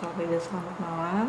sore, dan selamat malam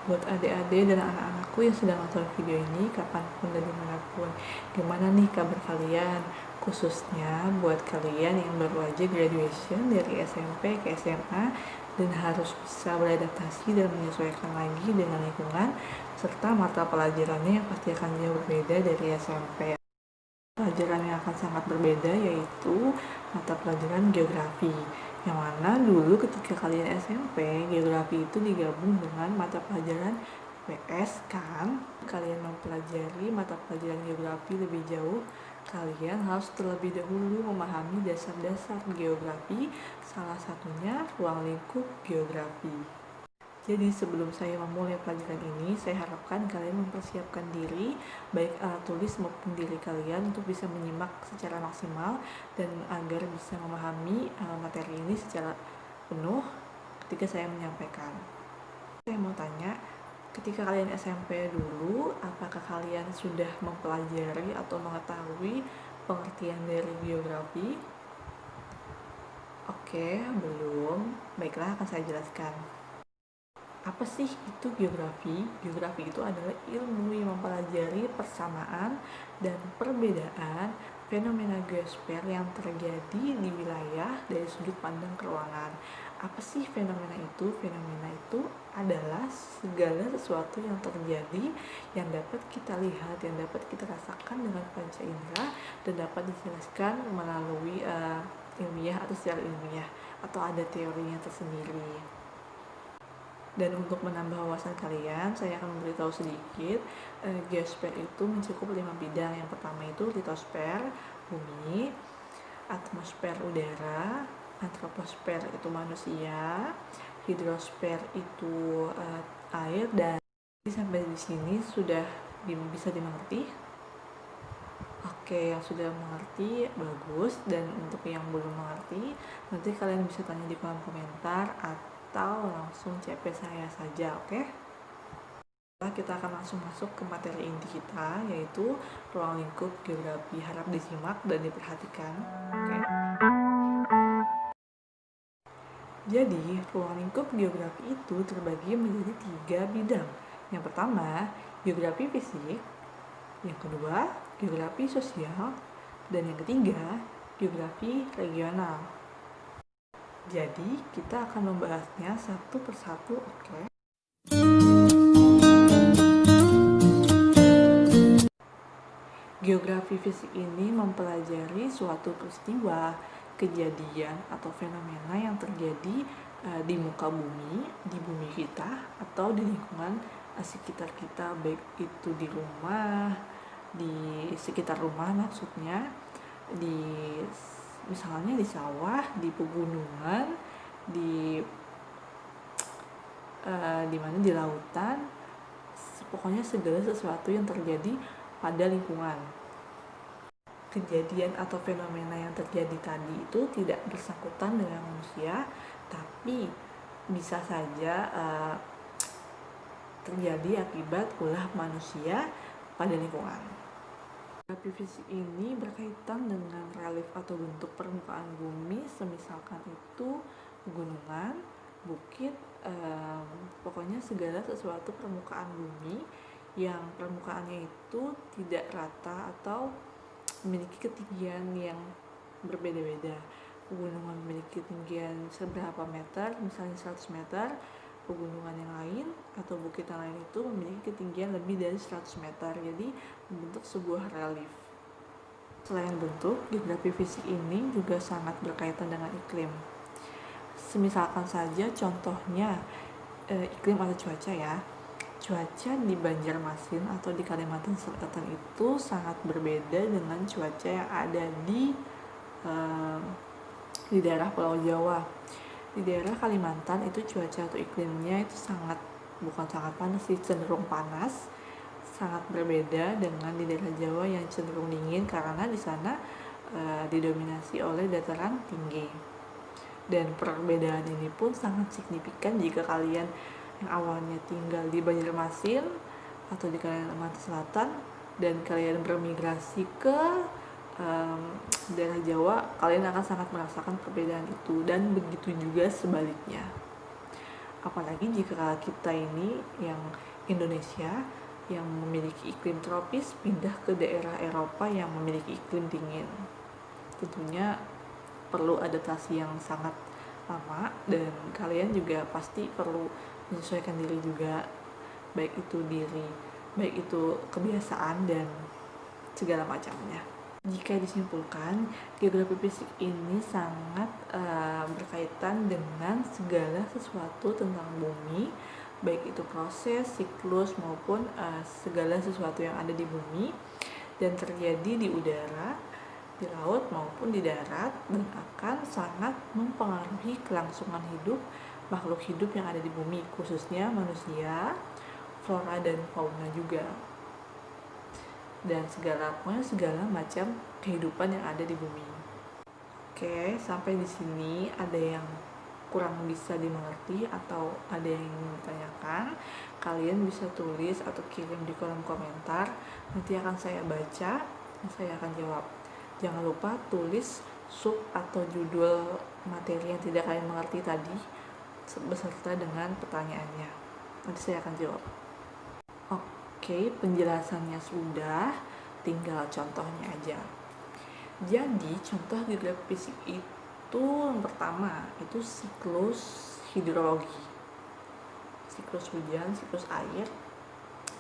buat adik-adik dan anak-anakku yang sedang nonton video ini kapanpun dan dimanapun. Gimana nih kabar kalian? Khususnya buat kalian yang baru aja graduation dari SMP ke SMA dan harus bisa beradaptasi dan menyesuaikan lagi dengan lingkungan serta mata pelajarannya yang pasti akan jauh berbeda dari SMP. Pelajaran yang akan sangat berbeda yaitu mata pelajaran geografi, yang mana dulu ketika kalian SMP, geografi itu digabung dengan mata pelajaran PS kan. Kalian mempelajari mata pelajaran geografi lebih jauh, kalian harus terlebih dahulu memahami dasar-dasar geografi, salah satunya ruang lingkup geografi. Jadi sebelum saya memulai pelajaran ini, saya harapkan kalian mempersiapkan diri, baik alat tulis maupun diri kalian untuk bisa menyimak secara maksimal dan agar bisa memahami materi ini secara penuh ketika saya menyampaikan. Saya mau tanya, ketika kalian SMP dulu, apakah kalian sudah mempelajari atau mengetahui pengertian dari geografi? Oke, belum. Baiklah, akan saya jelaskan. Apa sih itu geografi? Geografi itu adalah ilmu yang mempelajari persamaan dan perbedaan fenomena geosfer yang terjadi di wilayah dari sudut pandang keruangan. Apa sih fenomena itu? Fenomena itu adalah segala sesuatu yang terjadi yang dapat kita lihat, yang dapat kita rasakan dengan panca indera dan dapat dijelaskan melalui ilmiah atau secara ilmiah atau ada teorinya tersendiri. Dan untuk menambah wawasan kalian, saya akan memberitahu sedikit. Geosfer itu mencakup 5 bidang. Yang pertama itu litosfer, bumi, atmosfer udara, antroposfer itu manusia, hidrosfer itu air. Dan sampai di sini sudah bisa dimengerti? Oke, yang sudah mengerti bagus, dan untuk yang belum mengerti nanti kalian bisa tanya di kolom komentar atau langsung CP saya saja, oke? Kita akan langsung masuk ke materi inti kita, yaitu ruang lingkup geografi. Harap disimak dan diperhatikan, oke? Jadi, ruang lingkup geografi itu terbagi menjadi 3 bidang. Yang pertama, geografi fisik. Yang kedua, geografi sosial. Dan yang ketiga, geografi regional. Jadi, kita akan membahasnya satu persatu, oke? Geografi fisik ini mempelajari suatu peristiwa, kejadian, atau fenomena yang terjadi di muka bumi, di bumi kita, atau di lingkungan sekitar kita, baik itu di rumah, di sekitar rumah maksudnya, misalnya di sawah, di pegunungan, di mana di lautan, pokoknya segala sesuatu yang terjadi pada lingkungan. Kejadian atau fenomena yang terjadi tadi itu tidak bersangkutan dengan manusia, tapi bisa saja terjadi akibat ulah manusia pada lingkungan. Geografi fisik ini berkaitan dengan relief atau bentuk permukaan bumi, semisalkan itu pegunungan, bukit, pokoknya segala sesuatu permukaan bumi yang permukaannya itu tidak rata atau memiliki ketinggian yang berbeda-beda. Pegunungan memiliki ketinggian seberapa meter, misalnya 100 meter, pegunungan yang lain atau bukit yang lain itu memiliki ketinggian lebih dari 100 meter, jadi membentuk sebuah relief. Selain bentuk, geografi fisik ini juga sangat berkaitan dengan iklim. Semisalkan saja contohnya iklim atau cuaca ya. Cuaca di Banjarmasin atau di Kalimantan Selatan itu sangat berbeda dengan cuaca yang ada di daerah Pulau Jawa. Di daerah Kalimantan itu cuaca atau iklimnya itu bukan sangat panas sih, cenderung panas, sangat berbeda dengan di daerah Jawa yang cenderung dingin karena di sana didominasi oleh dataran tinggi. Dan perbedaan ini pun sangat signifikan jika kalian yang awalnya tinggal di Banjarmasin atau di Kalimantan Selatan dan kalian bermigrasi ke daerah Jawa, kalian akan sangat merasakan perbedaan itu, dan begitu juga sebaliknya. Apalagi jika kita ini yang Indonesia yang memiliki iklim tropis pindah ke daerah Eropa yang memiliki iklim dingin. Tentunya perlu adaptasi yang sangat lama, dan kalian juga pasti perlu menyesuaikan diri juga, baik itu kebiasaan dan segala macamnya. Jika disimpulkan, geografi fisik ini sangat berkaitan dengan segala sesuatu tentang bumi, baik itu proses, siklus, maupun segala sesuatu yang ada di bumi dan terjadi di udara, di laut maupun di darat, dan akan sangat mempengaruhi kelangsungan hidup makhluk hidup yang ada di bumi, khususnya manusia, flora dan fauna juga, dan segala macam kehidupan yang ada di bumi. Oke, sampai di sini ada yang kurang bisa dimengerti atau ada yang ingin ditanyakan, kalian bisa tulis atau kirim di kolom komentar. Nanti akan saya baca dan saya akan jawab. Jangan lupa tulis sub atau judul materi yang tidak kalian mengerti tadi beserta dengan pertanyaannya. Nanti saya akan jawab. Oke, penjelasannya sudah, tinggal contohnya aja. Jadi contoh geografi fisik itu yang pertama itu siklus hidrologi, siklus hujan, siklus air.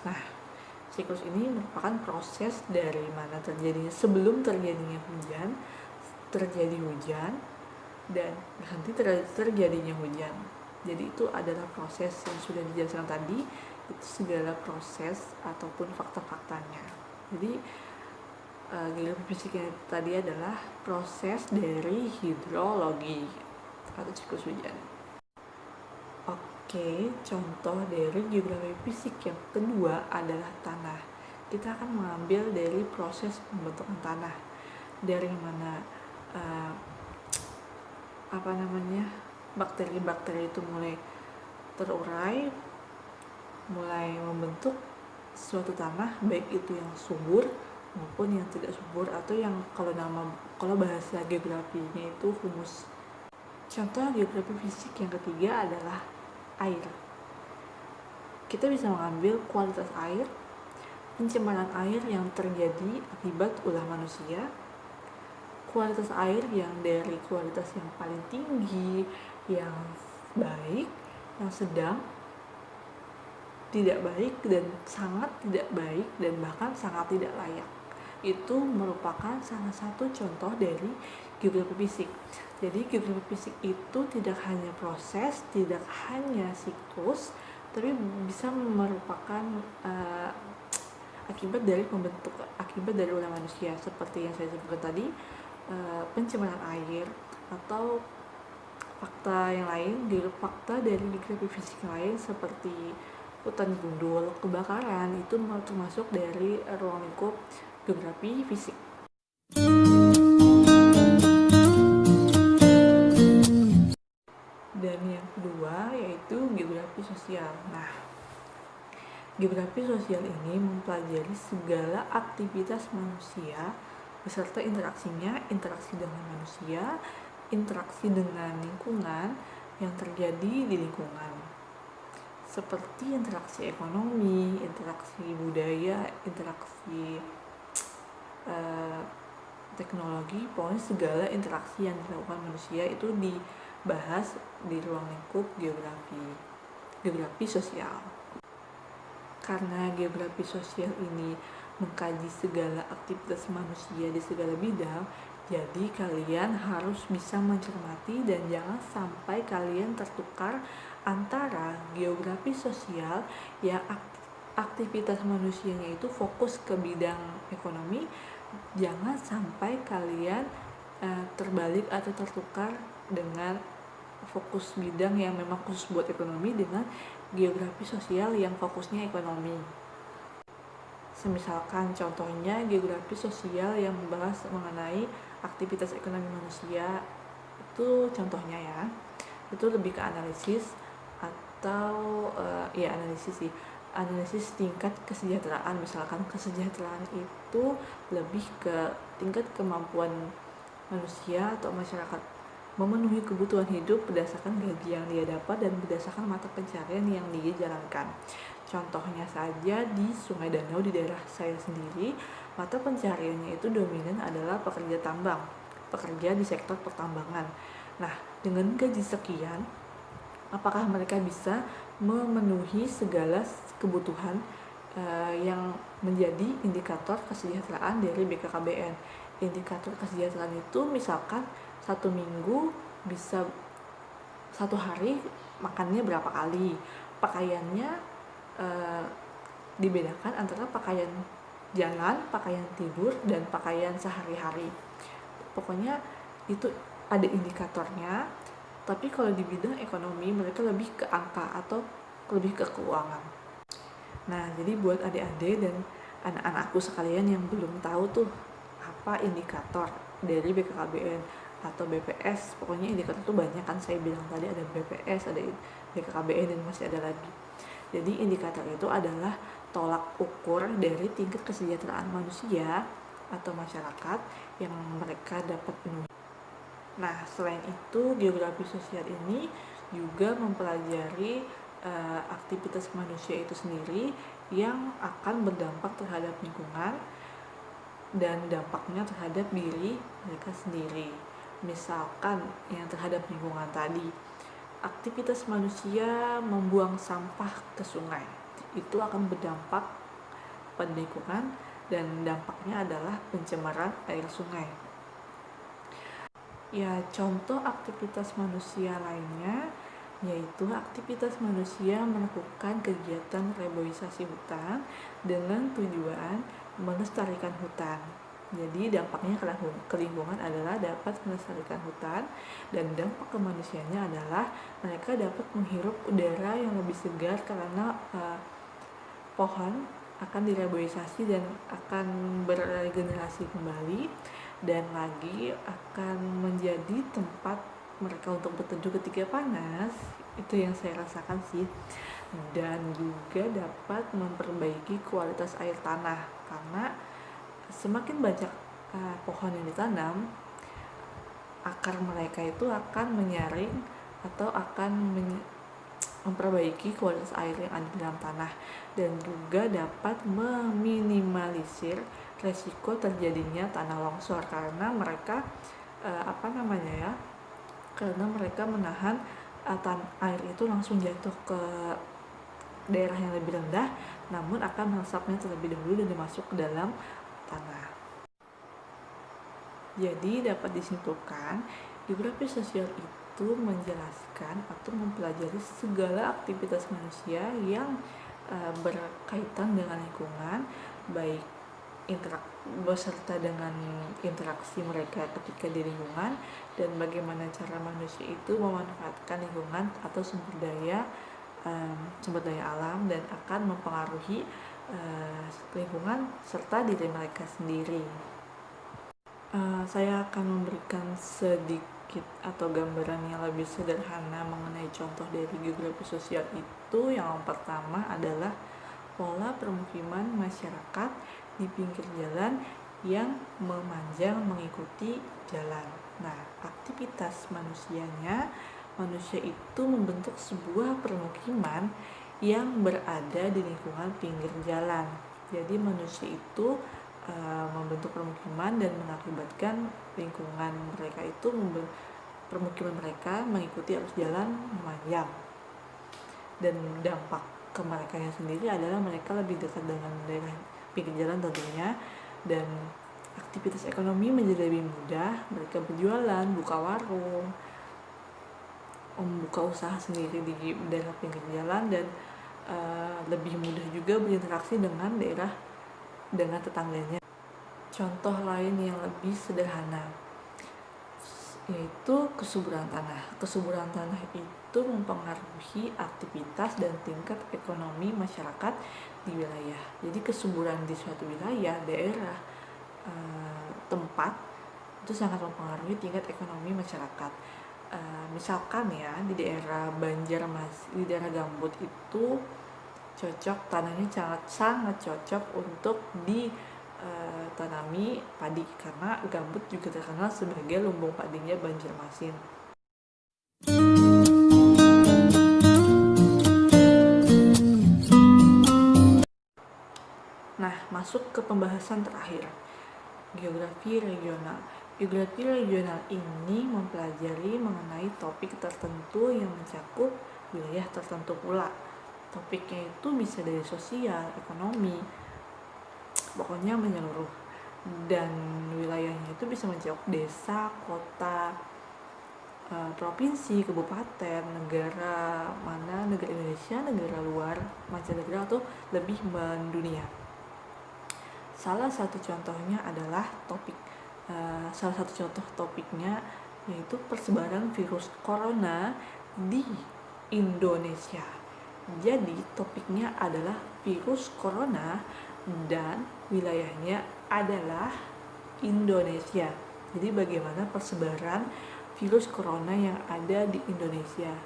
Nah, siklus ini merupakan proses dari mana terjadinya sebelum terjadinya hujan, terjadi hujan, dan berhenti terjadinya hujan. Jadi itu adalah proses yang sudah dijelaskan tadi, itu segala proses ataupun fakta-faktanya. Jadi geografi fisik yang tadi adalah proses dari hidrologi atau siklus hujan. Oke, contoh dari geografi fisik yang kedua adalah tanah. Kita akan mengambil dari proses pembentukan tanah, dari mana bakteri-bakteri itu mulai terurai, mulai membentuk suatu tanah, baik itu yang subur maupun yang tidak subur, atau yang kalau bahasa geografinya itu humus. Contoh geografi fisik yang ketiga adalah air. Kita bisa mengambil kualitas air, pencemaran air yang terjadi akibat ulah manusia, kualitas air yang dari kualitas yang paling tinggi, yang baik, yang sedang, tidak baik, dan sangat tidak baik, dan bahkan sangat tidak layak. Itu merupakan salah satu contoh dari geografi fisik. Jadi geografi fisik itu tidak hanya proses, tidak hanya siklus, tapi bisa merupakan akibat dari ulah manusia, seperti yang saya sebutkan tadi, pencemaran air, atau fakta yang lain, fakta dari geografi fisik yang lain seperti hutan gundul, kebakaran, itu termasuk dari ruang lingkup geografi fisik. Dan yang kedua yaitu geografi sosial. Nah, geografi sosial ini mempelajari segala aktivitas manusia beserta interaksinya, interaksi dengan manusia, interaksi dengan lingkungan yang terjadi di lingkungan, seperti interaksi ekonomi, interaksi budaya, interaksi teknologi, pokoknya segala interaksi yang dilakukan manusia itu dibahas di ruang lingkup geografi sosial. Karena geografi sosial ini mengkaji segala aktivitas manusia di segala bidang, jadi kalian harus bisa mencermati dan jangan sampai kalian tertukar antara geografi sosial yang aktivitas manusianya itu fokus ke bidang ekonomi. Jangan sampai kalian terbalik atau tertukar dengan fokus bidang yang memang khusus buat ekonomi dengan geografi sosial yang fokusnya ekonomi. Semisalkan contohnya geografi sosial yang membahas mengenai aktivitas ekonomi manusia, itu contohnya ya, itu lebih ke analisis atau analisis tingkat kesejahteraan. Misalkan kesejahteraan itu lebih ke tingkat kemampuan manusia atau masyarakat memenuhi kebutuhan hidup berdasarkan gaji yang dia dapat dan berdasarkan mata pencarian yang dia jalankan. Contohnya saja di Sungai Danau di daerah saya sendiri, mata pencariannya itu dominan adalah pekerja tambang, pekerja di sektor pertambangan. Nah, dengan gaji sekian, apakah mereka bisa memenuhi segala kebutuhan yang menjadi indikator kesejahteraan dari BKKBN? Indikator kesejahteraan itu misalkan satu minggu bisa satu hari makannya berapa kali, pakaiannya dibedakan antara pakaian jalan, pakaian tidur, dan pakaian sehari-hari. Pokoknya itu ada indikatornya, tapi kalau di bidang ekonomi mereka lebih ke angka atau lebih ke keuangan. Nah, jadi buat adik-adik dan anak-anakku sekalian yang belum tahu tuh apa indikator dari BKKBN atau BPS, pokoknya indikator tuh banyak kan, saya bilang tadi ada BPS, ada BKKBN, dan masih ada lagi. Jadi indikator itu adalah tolak ukur dari tingkat kesejahteraan manusia atau masyarakat yang mereka dapat penuhi. Nah, selain itu geografi sosial ini juga mempelajari aktivitas manusia itu sendiri yang akan berdampak terhadap lingkungan dan dampaknya terhadap diri mereka sendiri. Misalkan yang terhadap lingkungan tadi, aktivitas manusia membuang sampah ke sungai itu akan berdampak pada lingkungan dan dampaknya adalah pencemaran air sungai. Ya, contoh aktivitas manusia lainnya yaitu aktivitas manusia melakukan kegiatan reboisasi hutan dengan tujuan melestarikan hutan. Jadi dampaknya ke lingkungan adalah dapat melestarikan hutan, dan dampak ke manusianya adalah mereka dapat menghirup udara yang lebih segar karena pohon akan direboisasi dan akan beregenerasi kembali, dan lagi akan menjadi tempat mereka untuk berteduh ketika panas. Itu yang saya rasakan sih. Dan juga dapat memperbaiki kualitas air tanah, karena semakin banyak pohon yang ditanam, akar mereka itu akan menyaring atau akan memperbaiki kualitas air yang ada di dalam tanah, dan juga dapat meminimalisir resiko terjadinya tanah longsor karena mereka karena mereka menahan air itu langsung jatuh ke daerah yang lebih rendah, namun akan meresapnya terlebih dahulu dan masuk ke dalam tanah. Jadi dapat disimpulkan, geografi sosial itu menjelaskan atau mempelajari segala aktivitas manusia yang berkaitan dengan lingkungan, baik beserta dengan interaksi mereka ketika di lingkungan, dan bagaimana cara manusia itu memanfaatkan lingkungan atau sumber daya alam, dan akan mempengaruhi lingkungan serta diri mereka sendiri. Saya akan memberikan sedikit atau gambaran yang lebih sederhana mengenai contoh dari geografi sosial itu. Yang pertama adalah pola permukiman masyarakat di pinggir jalan yang memanjang mengikuti jalan. Nah, aktivitas manusia itu membentuk sebuah permukiman yang berada di lingkungan pinggir jalan. Jadi manusia itu membentuk permukiman dan mengakibatkan lingkungan mereka itu permukiman mereka mengikuti arus jalan memanjang, dan dampak ke mereka yang sendiri adalah mereka lebih dekat dengan daerah pinggir jalan tentunya, dan aktivitas ekonomi menjadi lebih mudah. Mereka berjualan, buka warung, membuka usaha sendiri di daerah pinggir jalan, dan lebih mudah juga berinteraksi dengan tetangganya. Contoh lain yang lebih sederhana yaitu kesuburan tanah. Kesuburan tanah itu mempengaruhi aktivitas dan tingkat ekonomi masyarakat di wilayah. Jadi kesuburan di suatu wilayah, daerah, tempat itu sangat mempengaruhi tingkat ekonomi masyarakat. Misalkan ya di daerah Banjarmasin, di daerah gambut itu tanahnya sangat cocok untuk ditanami padi, karena gambut juga terkenal sebagai lumbung padinya Banjarmasin. masuk ke pembahasan terakhir, geografi regional. Geografi regional ini mempelajari mengenai topik tertentu yang mencakup wilayah tertentu pula. Topiknya itu bisa dari sosial, ekonomi, pokoknya menyeluruh. Dan wilayahnya itu bisa mencakup desa, kota, provinsi, kabupaten, negara mana, negara Indonesia, negara luar, mancanegara atau lebih mendunia. Salah satu contohnya adalah salah satu contoh topiknya yaitu persebaran virus corona di Indonesia. Jadi topiknya adalah virus corona dan wilayahnya adalah Indonesia. Jadi bagaimana persebaran virus corona yang ada di Indonesia.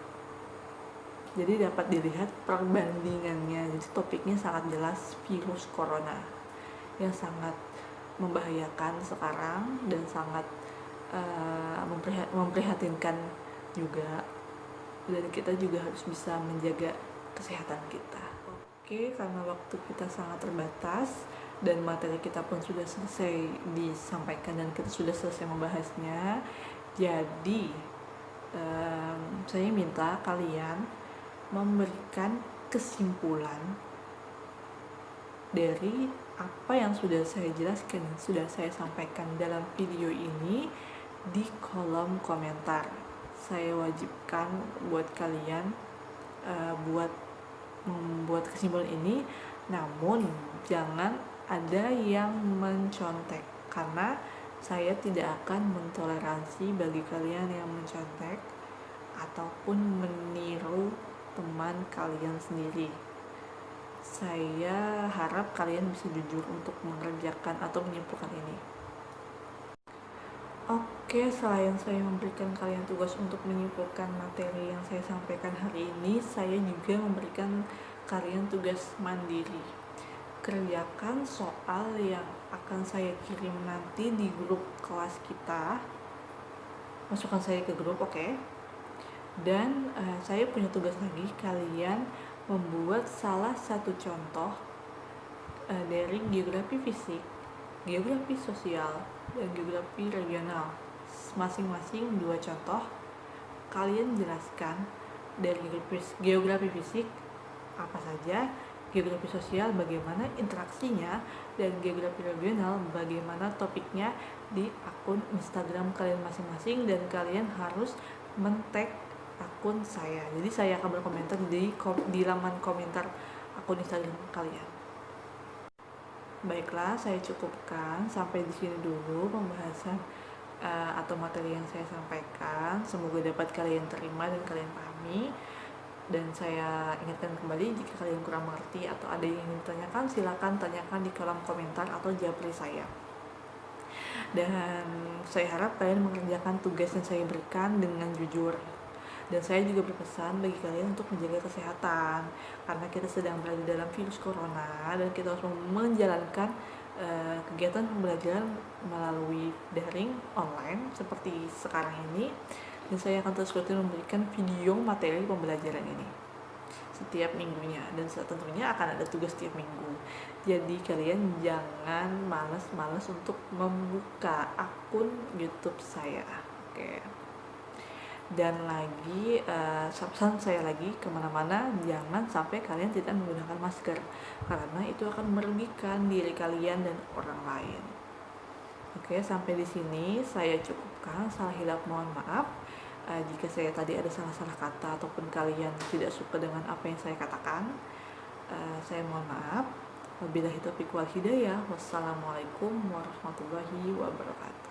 Jadi dapat dilihat perbandingannya. Jadi topiknya sangat jelas, virus corona yang sangat membahayakan sekarang dan sangat memprihatinkan juga, dan kita juga harus bisa menjaga kesehatan kita. Oke, karena waktu kita sangat terbatas dan materi kita pun sudah selesai disampaikan dan kita sudah selesai membahasnya, jadi saya minta kalian memberikan kesimpulan dari apa yang sudah saya jelaskan, sudah saya sampaikan dalam video ini di kolom komentar. Saya wajibkan buat kalian buat membuat kesimpulan ini, namun jangan ada yang mencontek, karena saya tidak akan mentoleransi bagi kalian yang mencontek ataupun meniru teman kalian sendiri. Saya harap kalian bisa jujur untuk mengerjakan atau menyimpulkan ini. Oke, selain saya memberikan kalian tugas untuk menyimpulkan materi yang saya sampaikan hari ini, saya juga memberikan kalian tugas mandiri. Kerjakan soal yang akan saya kirim nanti di grup kelas kita. Masukkan saya ke grup, oke? Dan saya punya tugas lagi, kalian membuat salah satu contoh dari geografi fisik, geografi sosial, dan geografi regional. Masing-masing 2 contoh. Kalian jelaskan dari geografi fisik apa saja, geografi sosial bagaimana interaksinya, dan geografi regional bagaimana topiknya di akun Instagram kalian masing-masing, dan kalian harus men-tag akun saya. Jadi saya akan berkomentar di laman komentar akun Instagram kalian. Baiklah, saya cukupkan sampai di sini dulu pembahasan atau materi yang saya sampaikan. Semoga dapat kalian terima dan kalian pahami. Dan saya ingatkan kembali, jika kalian kurang mengerti atau ada yang ingin ditanyakan, silakan tanyakan di kolom komentar atau japri saya. Dan saya harap kalian mengerjakan tugas yang saya berikan dengan jujur. Dan saya juga berpesan bagi kalian untuk menjaga kesehatan, karena kita sedang berada dalam virus corona dan kita harus menjalankan kegiatan pembelajaran melalui daring online seperti sekarang ini. Dan saya akan terus memberikan video materi pembelajaran ini setiap minggunya, dan tentunya akan ada tugas setiap minggu. Jadi kalian jangan malas-malas untuk membuka akun YouTube saya, oke? Dan lagi pesan saya lagi, kemana-mana jangan sampai kalian tidak menggunakan masker, karena itu akan merugikan diri kalian dan orang lain. Oke, sampai di sini saya cukupkan. Salah hilap mohon maaf jika saya tadi ada salah-salah kata ataupun kalian tidak suka dengan apa yang saya katakan. Saya mohon maaf. Wabillahi taufiq wal hidayah. Wassalamualaikum warahmatullahi wabarakatuh.